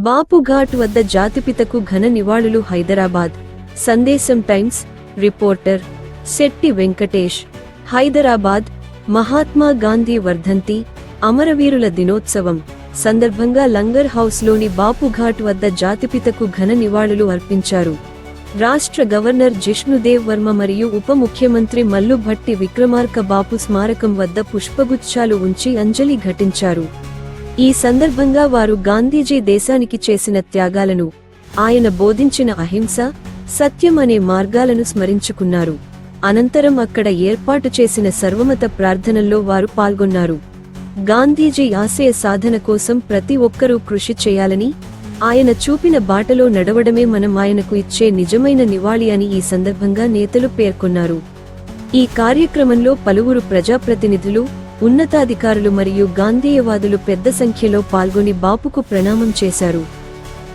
బాపుఘాట్ వద్ద జాతిపితకు ఘన నివాళులు. హైదరాబాద్. సందేశం టైమ్స్. రిపోర్టర్ శెట్టి వెంకటేష్. హైదరాబాద్. మహాత్మా గాంధీ వర్ధంతి, అమరవీరుల దినోత్సవం సందర్భంగా లంగర్ హౌస్లోని బాపుఘాట్ వద్ద జాతిపితకు ఘన నివాళులు అర్పించారు. రాష్ట్ర గవర్నర్ జిష్ణుదేవ్ వర్మ మరియు ఉప ముఖ్యమంత్రి మల్లు భట్టి విక్రమార్క బాపు స్మారకం వద్ద పుష్పగుచ్ఛాలు ఉంచి అంజలి ఘటించారు. ఈ సందర్భంగా వారు గాంధీజీ దేశానికి చేసిన త్యాగాలను, ఆయన బోధించిన అహింస, సత్యం అనే మార్గాలను స్మరించుకున్నారు. అనంతరం అక్కడ ఏర్పాటు చేసిన సర్వమత ప్రార్థనల్లో వారు పాల్గొన్నారు. గాంధీజీ ఆశయ సాధన కోసం ప్రతి ఒక్కరూ కృషి చేయాలని, ఆయన చూపిన బాటలో నడవడమే మనం ఆయనకు ఇచ్చే నిజమైన నివాళి అని ఈ సందర్భంగా నేతలు పేర్కొన్నారు. ఈ కార్యక్రమంలో పలువురు ప్రజాప్రతినిధులు, ఉన్నతాధికారులు మరియు గాంధేయవాదులు పెద్ద సంఖ్యలో పాల్గొని బాపుకు ప్రణామం చేశారు.